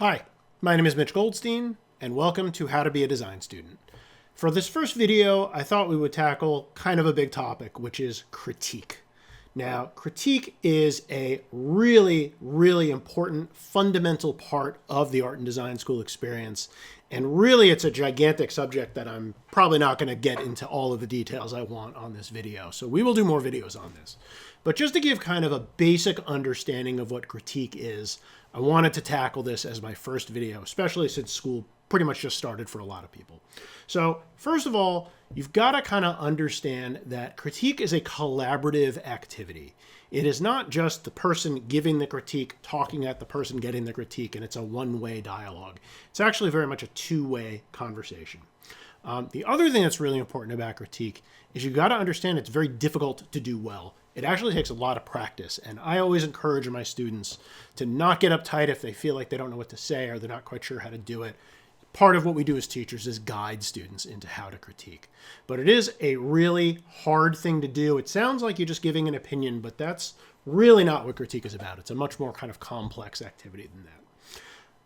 Hi, my name is Mitch Goldstein, and welcome to How to Be a Design Student. For this first video, I thought we would tackle kind of a big topic, which is critique. Now, critique is a really, really important, fundamental part of the art and design school experience. And really, it's a gigantic subject that I'm probably not going to get into all of the details I want on this video. So we will do more videos on this. But just to give kind of a basic understanding of what critique is, I wanted to tackle this as my first video, especially since school pretty much just started for a lot of people. So first of all, you've got to kind of understand that critique is a collaborative activity. It is not just the person giving the critique talking at the person getting the critique, and it's a one-way dialogue. It's actually very much a two-way conversation. The other thing that's really important about critique is you've got to understand it's very difficult to do well. It actually takes a lot of practice, and I always encourage my students to not get uptight if they feel like they don't know what to say or they're not quite sure how to do it. Part of what we do as teachers is guide students into how to critique. But it is a really hard thing to do. It sounds like you're just giving an opinion, but that's really not what critique is about. It's a much more kind of complex activity than that.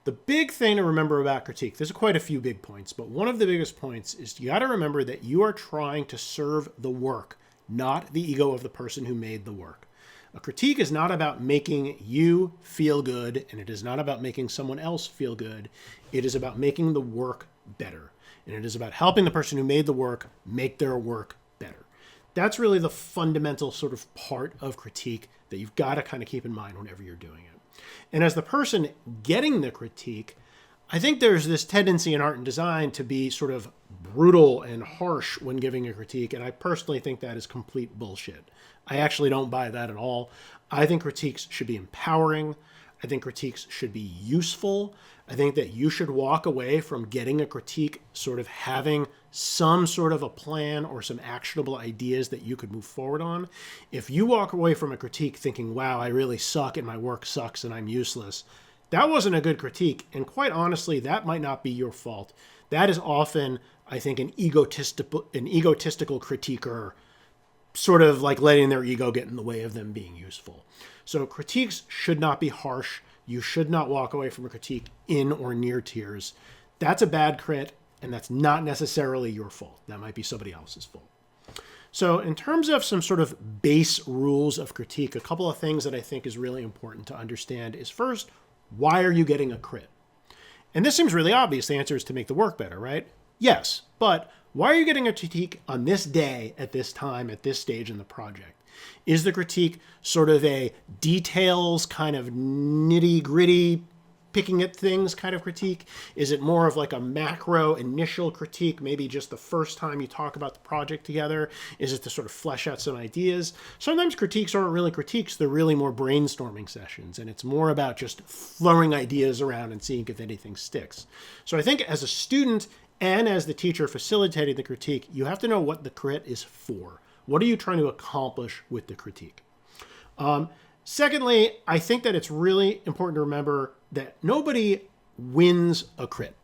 The big thing to remember about critique, there's quite a few big points, but one of the biggest points is you got to remember that you are trying to serve the work, not the ego of the person who made the work. A critique is not about making you feel good, and it is not about making someone else feel good. It is about making the work better, and it is about helping the person who made the work make their work better. That's really the fundamental sort of part of critique that you've got to kind of keep in mind whenever you're doing it. And as the person getting the critique, I think there's this tendency in art and design to be sort of brutal and harsh when giving a critique, and I personally think that is complete bullshit. I actually don't buy that at all. I think critiques should be empowering. I think critiques should be useful. I think that you should walk away from getting a critique sort of having some sort of a plan or some actionable ideas that you could move forward on. If you walk away from a critique thinking, wow, I really suck and my work sucks and I'm useless, that wasn't a good critique. And quite honestly, that might not be your fault. That is often, I think, an egotistical critiquer sort of like letting their ego get in the way of them being useful. So critiques should not be harsh. You should not walk away from a critique in or near tears. That's a bad crit, and that's not necessarily your fault. That might be somebody else's fault. So in terms of some sort of base rules of critique, a couple of things that I think is really important to understand is first, why are you getting a crit? And this seems really obvious. The answer is to make the work better, right? Yes, but why are you getting a critique on this day, at this time, at this stage in the project? Is the critique sort of a details kind of nitty-gritty, picking at things kind of critique? Is it more of like a macro initial critique, maybe just the first time you talk about the project together? Is it to sort of flesh out some ideas? Sometimes critiques aren't really critiques, they're really more brainstorming sessions, and it's more about just throwing ideas around and seeing if anything sticks. So I think as a student and as the teacher facilitating the critique, you have to know what the crit is for. What are you trying to accomplish with the critique? Secondly, I think that it's really important to remember that nobody wins a crit.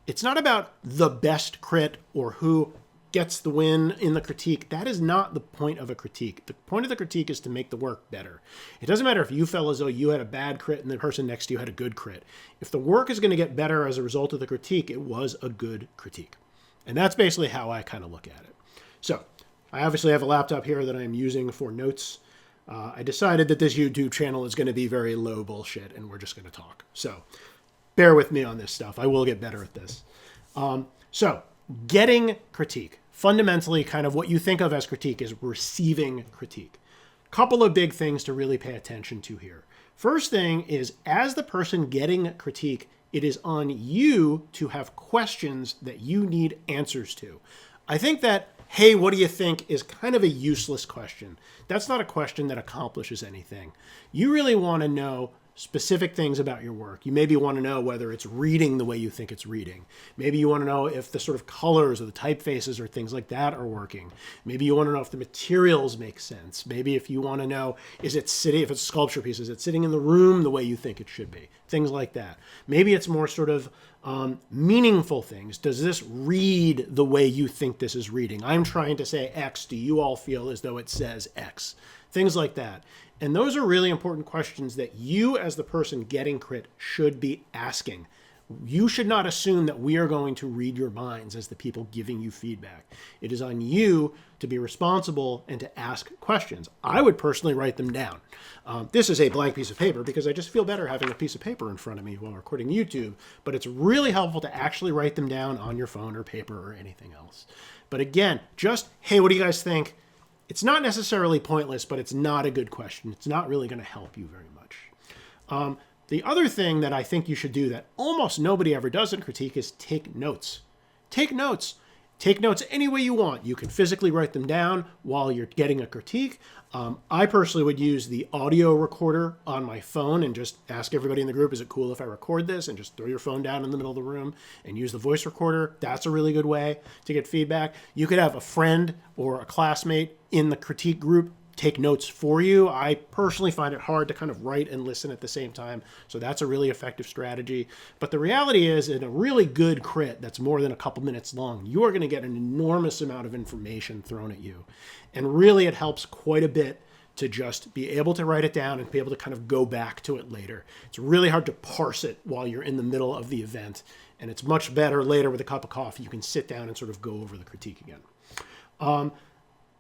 It's not about the best crit or who gets the win in the critique. That is not the point of a critique. The point of the critique is to make the work better. It doesn't matter if you felt as though you had a bad crit and the person next to you had a good crit. If the work is going to get better as a result of the critique, it was a good critique. And that's basically how I kind of look at it. So I obviously have a laptop here that I'm using for notes. I decided that this YouTube channel is going to be very low bullshit and we're just going to talk. So bear with me on this stuff. I will get better at this. So getting critique. Fundamentally, kind of what you think of as critique is receiving critique. Couple of big things to really pay attention to here. First thing is, as the person getting critique, it is on you to have questions that you need answers to. I think that, hey, what do you think, is kind of a useless question. That's not a question that accomplishes anything. You really want to know specific things about your work. You maybe want to know whether it's reading the way you think it's reading. Maybe you want to know if the sort of colors or the typefaces or things like that are working. Maybe you want to know if the materials make sense. Maybe if you want to know, is it sitting, if it's a sculpture piece, is it sitting in the room the way you think it should be? Things like that. Maybe it's more sort of meaningful things. Does this read the way you think this is reading? I'm trying to say X. Do you all feel as though it says X? Things like that. And those are really important questions that you as the person getting crit should be asking. You should not assume that we are going to read your minds as the people giving you feedback. It is on you to be responsible and to ask questions. I would personally write them down. This is a blank piece of paper because I just feel better having a piece of paper in front of me while recording YouTube, but it's really helpful to actually write them down on your phone or paper or anything else. But again, just, hey, what do you guys think? It's not necessarily pointless, but it's not a good question. It's not really going to help you very much. The other thing that I think you should do that almost nobody ever does in critique is take notes. Take notes. Take notes any way you want. You can physically write them down while you're getting a critique. I personally would use the audio recorder on my phone and just ask everybody in the group, is it cool if I record this? And just throw your phone down in the middle of the room and use the voice recorder. That's a really good way to get feedback. You could have a friend or a classmate in the critique group take notes for you. I personally find it hard to kind of write and listen at the same time, so that's a really effective strategy. But the reality is, in a really good crit that's more than a couple minutes long, you are going to get an enormous amount of information thrown at you. And really it helps quite a bit to just be able to write it down and be able to kind of go back to it later. It's really hard to parse it while you're in the middle of the event, and it's much better later with a cup of coffee. You can sit down and sort of go over the critique again.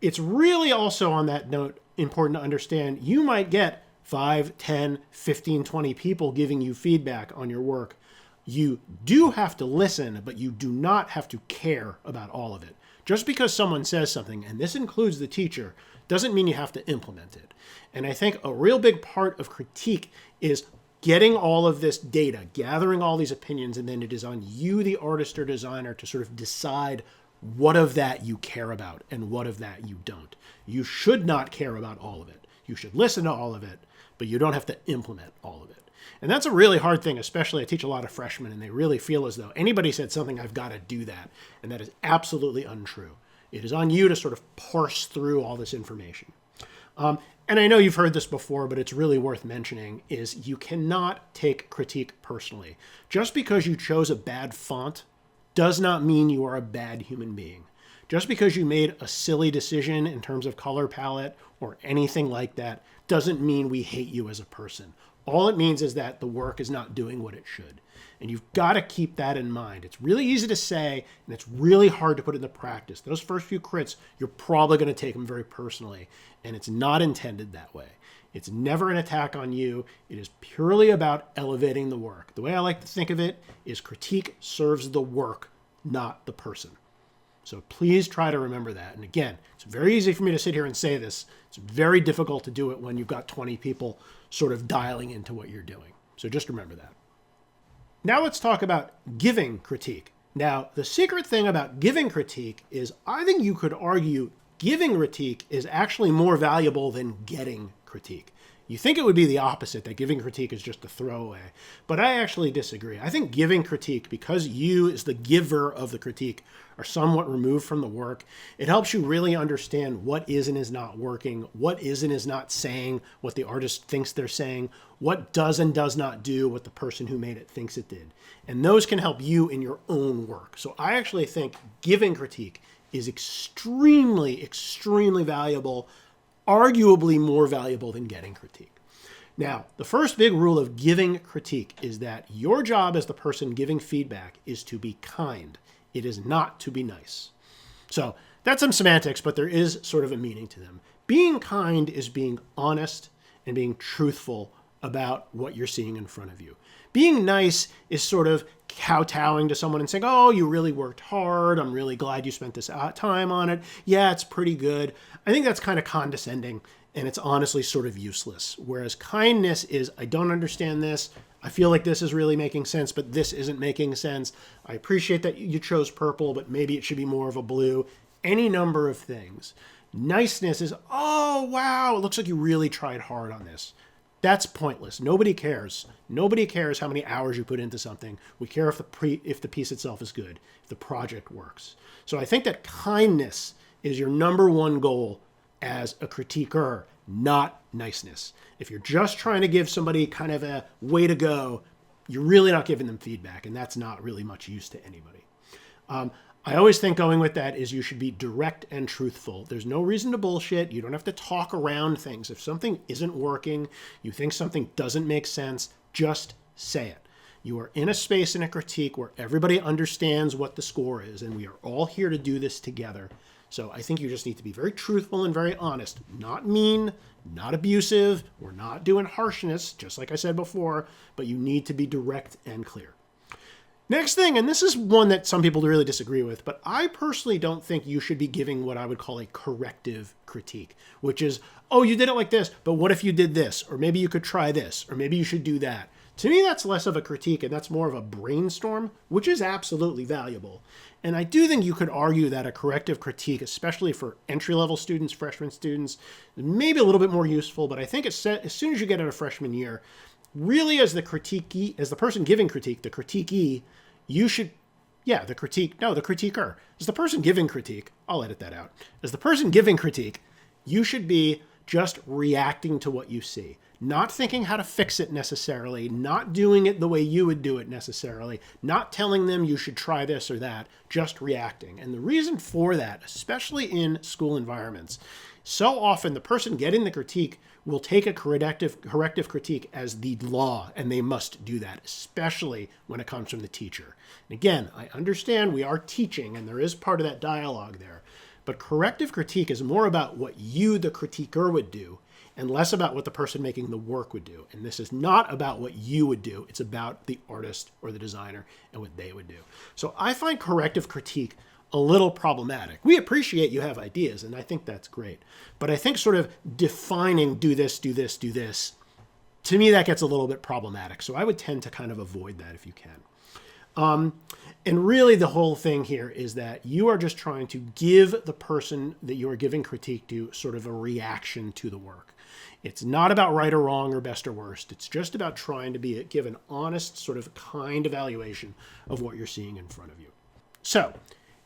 It's really also, on that note, important to understand you might get 5, 10, 15, 20 people giving you feedback on your work. You do have to listen, but you do not have to care about all of it. Just because someone says something, and this includes the teacher, doesn't mean you have to implement it. And I think a real big part of critique is getting all of this data, gathering all these opinions, and then it is on you, the artist or designer, to sort of decide what of that you care about and what of that you don't. You should not care about all of it. You should listen to all of it, but you don't have to implement all of it. And that's a really hard thing, especially I teach a lot of freshmen, and they really feel as though anybody said something, I've got to do that. And that is absolutely untrue. It is on you to sort of parse through all this information. And I know you've heard this before, but it's really worth mentioning, is you cannot take critique personally. Just because you chose a bad font does not mean you are a bad human being. Just because you made a silly decision in terms of color palette or anything like that doesn't mean we hate you as a person. All it means is that the work is not doing what it should. And you've got to keep that in mind. It's really easy to say, and it's really hard to put into practice. Those first few crits, you're probably going to take them very personally, and it's not intended that way. It's never an attack on you. It is purely about elevating the work. The way I like to think of it is critique serves the work, not the person. So please try to remember that. And again, it's very easy for me to sit here and say this. It's very difficult to do it when you've got 20 people sort of dialing into what you're doing. So just remember that. Now let's talk about giving critique. Now, the secret thing about giving critique is I think you could argue giving critique is actually more valuable than getting critique. You think it would be the opposite, that giving critique is just a throwaway, but I actually disagree. I think giving critique, because you as the giver of the critique are somewhat removed from the work, it helps you really understand what is and is not working, what is and is not saying what the artist thinks they're saying, what does and does not do what the person who made it thinks it did. And those can help you in your own work. So I actually think giving critique is extremely, extremely valuable, arguably more valuable than getting critique. Now, the first big rule of giving critique is that your job as the person giving feedback is to be kind. It is not to be nice. So that's some semantics, but there is sort of a meaning to them. Being kind is being honest and being truthful about what you're seeing in front of you. Being nice is sort of kowtowing to someone and saying, oh, you really worked hard. I'm really glad you spent this time on it. Yeah, it's pretty good. I think that's kind of condescending, and it's honestly sort of useless. Whereas kindness is, I don't understand this. I feel like this is really making sense, but this isn't making sense. I appreciate that you chose purple, but maybe it should be more of a blue. Any number of things. Niceness is, oh, wow, it looks like you really tried hard on this. That's pointless. Nobody cares. Nobody cares how many hours you put into something. We care if the piece itself is good, if the project works. So I think that kindness is your number one goal as a critiquer, not niceness. If you're just trying to give somebody kind of a way to go, you're really not giving them feedback, and that's not really much use to anybody. I always think going with that is you should be direct and truthful. There's no reason to bullshit. You don't have to talk around things. If something isn't working, you think something doesn't make sense, just say it. You are in a space in a critique where everybody understands what the score is, and we are all here to do this together. So I think you just need to be very truthful and very honest, not mean, not abusive. We're not doing harshness, just like I said before, but you need to be direct and clear. Next thing, and this is one that some people really disagree with, but I personally don't think you should be giving what I would call a corrective critique, which is, oh, you did it like this, but what if you did this? Or maybe you could try this, or maybe you should do that. To me, that's less of a critique, and that's more of a brainstorm, which is absolutely valuable. And I do think you could argue that a corrective critique, especially for entry-level students, freshman students, is maybe a little bit more useful, but I think as soon as you get into freshman year, really as the person giving critique, the critiquee, you should, the critiquer. As the person giving critique, I'll edit that out. As the person giving critique, you should be just reacting to what you see. Not thinking how to fix it necessarily, not doing it the way you would do it necessarily, not telling them you should try this or that, just reacting. And the reason for that, especially in school environments, so often the person getting the critique will take a corrective critique as the law, and they must do that, especially when it comes from the teacher. And again, I understand we are teaching, and there is part of that dialogue there, but corrective critique is more about what you, the critiquer, would do, and less about what the person making the work would do. And this is not about what you would do. It's about the artist or the designer and what they would do. So I find corrective critique a little problematic. We appreciate you have ideas, and I think that's great. But I think sort of defining do this, do this, do this, to me that gets a little bit problematic. So I would tend to kind of avoid that if you can. And really the whole thing here is that you are just trying to give the person that you are giving critique to sort of a reaction to the work. It's not about right or wrong or best or worst. It's just about trying to give an honest, sort of kind evaluation of what you're seeing in front of you. So,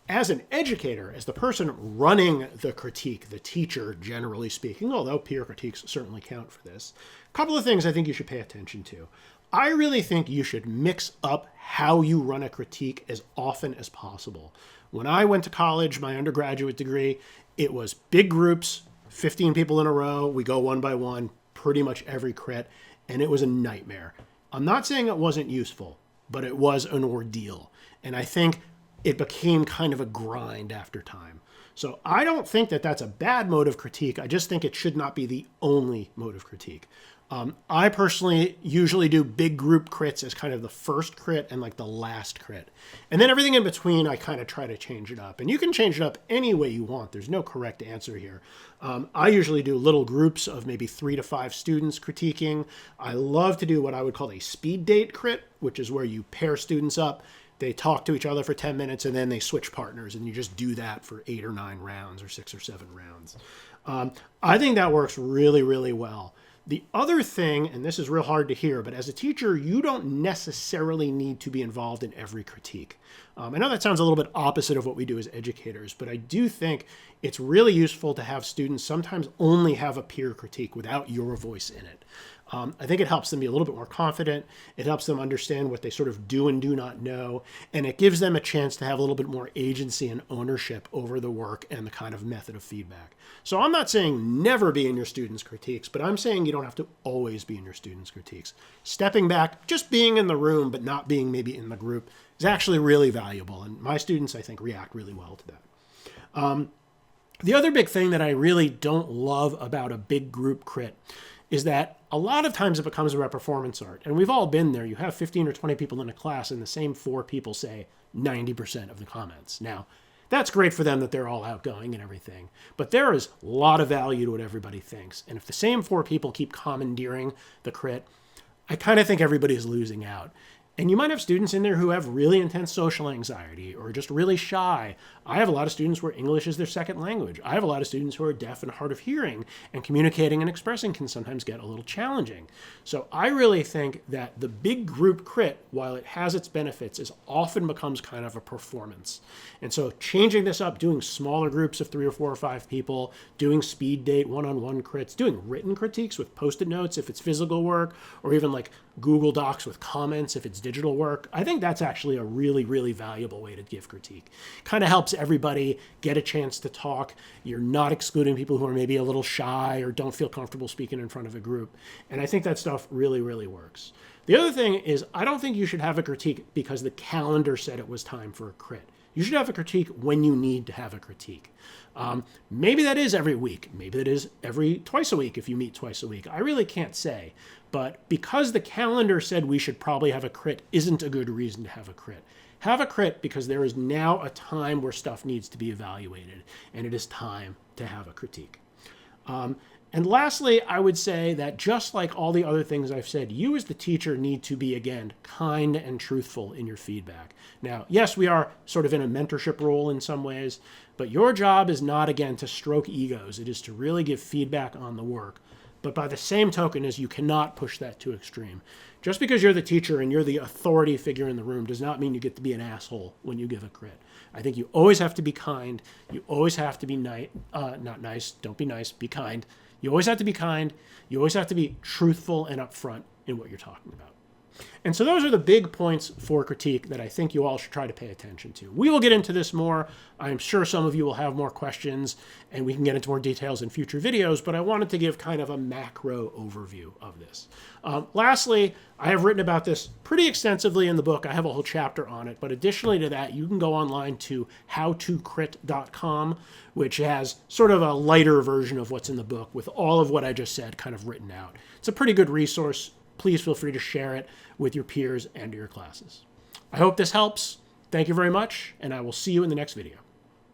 as an educator, as the person running the critique, the teacher, generally speaking, although peer critiques certainly count for this, a couple of things I think you should pay attention to. I really think you should mix up how you run a critique as often as possible. When I went to college, my undergraduate degree, it was big groups, 15 people in a row, we go one by one, pretty much every crit, and it was a nightmare. I'm not saying it wasn't useful, but it was an ordeal. And I think it became kind of a grind after time. So I don't think that that's a bad mode of critique. I just think it should not be the only mode of critique. I personally usually do big group crits as kind of the first crit and like the last crit. And then everything in between, I kind of try to change it up. And you can change it up any way you want. There's no correct answer here. I usually do little groups of maybe 3 to 5 students critiquing. I love to do what I would call a speed date crit, which is where you pair students up. They talk to each other for 10 minutes and then they switch partners, and you just do that for 8 or 9 rounds or 6 or 7 rounds. I think that works really, really well. The other thing, and this is real hard to hear, but as a teacher, you don't necessarily need to be involved in every critique. I know that sounds a little bit opposite of what we do as educators, but I do think it's really useful to have students sometimes only have a peer critique without your voice in it. I think it helps them be a little bit more confident. It helps them understand what they sort of do and do not know. And it gives them a chance to have a little bit more agency and ownership over the work and the kind of method of feedback. So I'm not saying never be in your students' critiques, but I'm saying you don't have to always be in your students' critiques. Stepping back, just being in the room, but not being maybe in the group is actually really valuable. And my students, I think, react really well to that. The other big thing that I really don't love about a big group crit is that a lot of times it becomes about performance art. And we've all been there. You have 15 or 20 people in a class and the same 4 people say 90% of the comments. Now, that's great for them that they're all outgoing and everything. But there is a lot of value to what everybody thinks. And if the same 4 people keep commandeering the crit, I kind of think everybody's losing out. And you might have students in there who have really intense social anxiety or just really shy. I have a lot of students where English is their second language. I have a lot of students who are deaf and hard of hearing, and communicating and expressing can sometimes get a little challenging. So I really think that the big group crit, while it has its benefits, is often becomes kind of a performance. And so changing this up, doing smaller groups of 3 or 4 or 5 people, doing speed date one-on-one crits, doing written critiques with Post-it notes if it's physical work, or even like Google Docs with comments if it's digital work. I think that's actually a really, really valuable way to give critique. Kind of helps everybody get a chance to talk. You're not excluding people who are maybe a little shy or don't feel comfortable speaking in front of a group. And I think that stuff really, really works. The other thing is, I don't think you should have a critique because the calendar said it was time for a crit. You should have a critique when you need to have a critique. Maybe that is every week. Maybe that is twice a week if you meet twice a week. I really can't say. But because the calendar said we should probably have a crit isn't a good reason to have a crit. Have a crit because there is now a time where stuff needs to be evaluated, and it is time to have a critique. And lastly, I would say that just like all the other things I've said, you as the teacher need to be, again, kind and truthful in your feedback. Now, yes, we are sort of in a mentorship role in some ways, but your job is not, again, to stroke egos. It is to really give feedback on the work. But by the same token, you cannot push that to extreme. Just because you're the teacher and you're the authority figure in the room does not mean you get to be an asshole when you give a crit. I think you always have to be kind. You always have to be not nice. Don't be nice. Be kind. You always have to be kind. You always have to be truthful and upfront in what you're talking about. And so those are the big points for critique that I think you all should try to pay attention to. We will get into this more. I'm sure some of you will have more questions, and we can get into more details in future videos, but I wanted to give kind of a macro overview of this. Lastly, I have written about this pretty extensively in the book. I have a whole chapter on it, but additionally to that, you can go online to howtocrit.com, which has sort of a lighter version of what's in the book with all of what I just said kind of written out. It's a pretty good resource. Please feel free to share it with your peers and your classes. I hope this helps. Thank you very much, and I will see you in the next video.